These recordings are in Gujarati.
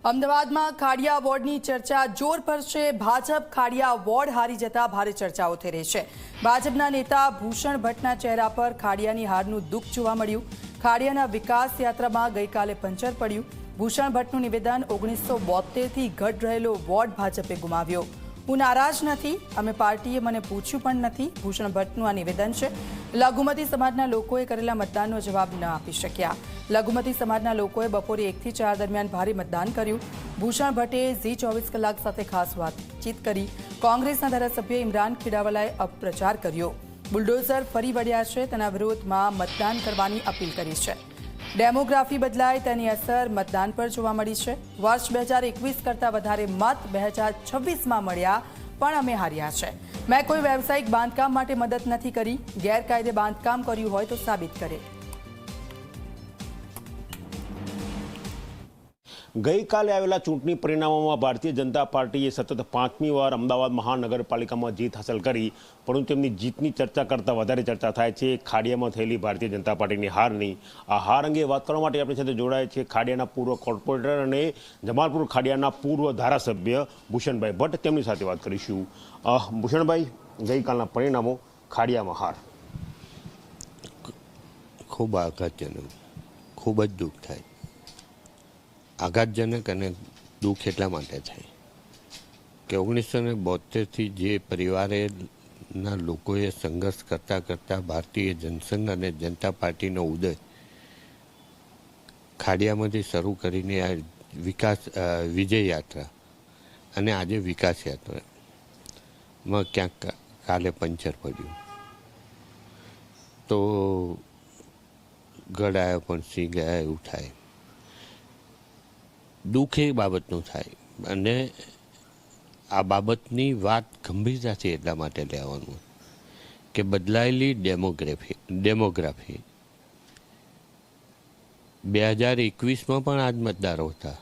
અમદાવાદમાં ખાડિયા વોર્ડની ચર્ચા જોર પર છે। ભાજપ ખાડિયા વોર્ડ હારી જતા ભારે ચર્ચાઓ થઈ રહી છે। ભાજપના નેતા ભૂષણ ભટ્ટના ચહેરા પર ખાડિયાની હારનું દુઃખ જોવા મળ્યું। ખાડિયાના વિકાસ યાત્રામાં ગઈકાલે પંચર પડ્યું। ભૂષણ ભટ્ટનું નિવેદન 1972થી ઘટ રહેલો વોર્ડ ભાજપે ગુમાવ્યો। હું નારાજ નથી, અમે પાર્ટીએ મને પૂછ્યું પણ નથી। ભૂષણ ભટ્ટનું આ નિવેદન છે। લઘુમતી સમાજના લોકોએ કરેલા મતદાનનો જવાબ ન આપી શક્યા। લઘુમતી સમાજના લોકોએ બપોરે 1 થી 4 દરમિયાન ભારે મતદાન કર્યું। ભૂષણ ભટ્ટે ઝી 24 કલાક સાથે ખાસ વાતચીત કરી। કોંગ્રેસના ધારાસભ્ય ઇમરાન ખેડાવાલાએ અપપ્રચાર કર્યો। બુલડોઝર ફરી વળ્યા છે, તેના વિરોધમાં મતદાન કરવાની અપીલ કરી છે। ડેમોગ્રાફી બદલાય તેની અસર મતદાન પર જોવા મળી છે। વર્ષ 2021 કરતાં વધારે મત 2026માં મળ્યા, પણ અમે હાર્યા છે। મેં કોઈ વ્યવસાયિક બાંધકામ માટે મદદ નથી કરી। ગેરકાયદે બાંધકામ કર્યું હોય તો સાબિત કરે। ગઈકાલે આવેલા ચૂંટણી પરિણામોમાં ભારતીય જનતા પાર્ટીએ સતત 5મી વાર અમદાવાદ મહાનગરપાલિકામાં જીત હાંસલ કરી, પરંતુ તેમની જીતની ચર્ચા કરતાં વધારે ચર્ચા થાય છે ખાડિયામાં થયેલી ભારતીય જનતા પાર્ટીની હારની। આ હાર અંગે વાત કરવા માટે આપણી સાથે જોડાયા છે ખાડિયાના પૂર્વ કોર્પોરેટર અને જમાલપુર ખાડિયાના પૂર્વ ધારાસભ્ય ભૂષણભાઈ ભટ્ટ। તેમની સાથે વાત કરીશું। ભૂષણભાઈ, ગઈકાલના પરિણામો, ખાડિયામાં હાર। ખૂબ આઘાતજનક, ખૂબ જ દુઃખ થાય। આઘાતજનક અને દુઃખ એટલા માટે થાય કે 1972થી જે પરિવારના લોકોએ સંઘર્ષ કરતાં કરતાં ભારતીય જનસંઘ અને જનતા પાર્ટીનો ઉદય ખાડિયામાંથી શરૂ કરીને આ વિજય યાત્રા અને આજે વિકાસ યાત્રામાં ક્યાંક કાલે પંચર પડ્યું તો ગઢ આવ્યો પણ સિંહ ગયા એવું થાય। દુઃખ એ બાબતનું થાય અને આ બાબતની વાત ગંભીરતાથી એટલા માટે લેવાનું કે બદલાયેલી ડેમોગ્રાફી 2021માં પણ આ જ મતદારો હતા।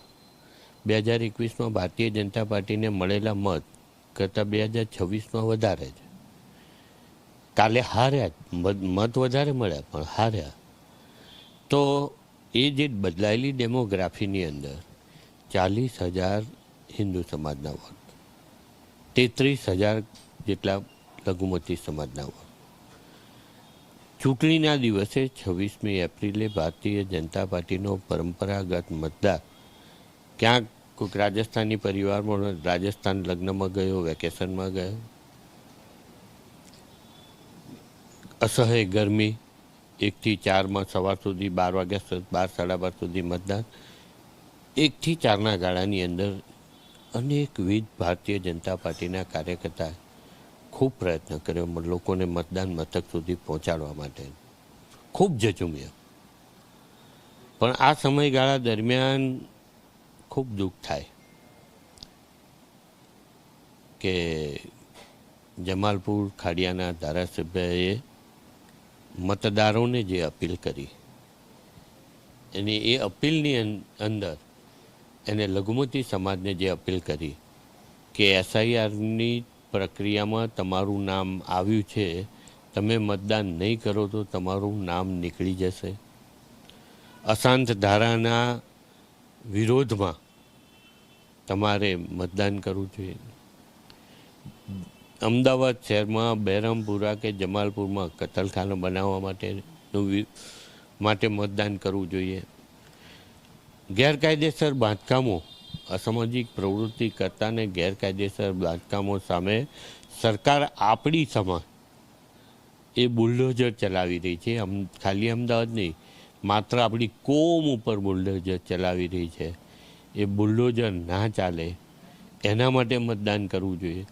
2021માં ભારતીય જનતા પાર્ટીને મળેલા મત કરતાં 2026માં વધારે છે। કાલે હાર્યા, મત વધારે મળ્યા પણ હાર્યા। તો એ જે બદલાયેલી ડેમોગ્રાફીની અંદર 40,000 હિન્દુ સમાજના વોટ, 33,000 જેટલા લઘુમતી સમાજના વોટ। ચૂંટણીના દિવસે 26મી એપ્રિલે ભારતીય જનતા પાર્ટીનો પરંપરાગત મતદાર ક્યાંક કોઈક રાજસ્થાની પરિવારમાં રાજસ્થાન લગ્નમાં ગયો, વેકેશનમાં ગયો, અસહ્ય ગરમી, 1 થી 4માં સવાર સુધી 12 વાગ્યા 12 સાડા 12 સુધી મતદાન। 1 થી 4ના ગાળાની અંદર અનેકવિધ ભારતીય જનતા પાર્ટીના કાર્યકર્તાએ ખૂબ પ્રયત્ન કર્યો લોકોને મતદાન મથક સુધી પહોંચાડવા માટે, ખૂબ ઝઝૂમ્યા। પણ આ સમયગાળા દરમિયાન ખૂબ દુઃખ થાય કે જમાલપુર ખાડિયાના ધારાસભ્યએ મતદારોને જે અપીલ કરી અને એ અપીલની અંદર એને લઘુમતી સમાજને જે અપીલ કરી કે SIRની પ્રક્રિયામાં તમારું નામ આવ્યું છે, તમે મતદાન નહીં કરો તો તમારું નામ નીકળી જશે। અશાંત ધારાના વિરોધમાં તમારે મતદાન કરવું જોઈએ। અમદાવાદ શહેરમાં બહેરામપુરા કે જમાલપુરમાં કતલખાના બનાવવા માટે મતદાન કરવું જોઈએ। ગેરકાયદેસર બાંધકામો, અસામાજિક પ્રવૃત્તિ કરતાને ગેરકાયદેસર બાંધકામો સામે સરકાર આપણી સમાજ એ બુલડોઝર ચલાવી રહી છે। ખાલી અમદાવાદ નહીં, માત્ર આપણી કોમ ઉપર બુલડોઝર ચલાવી રહી છે। એ બુલડોઝર ના ચાલે એના માટે મતદાન કરવું જોઈએ।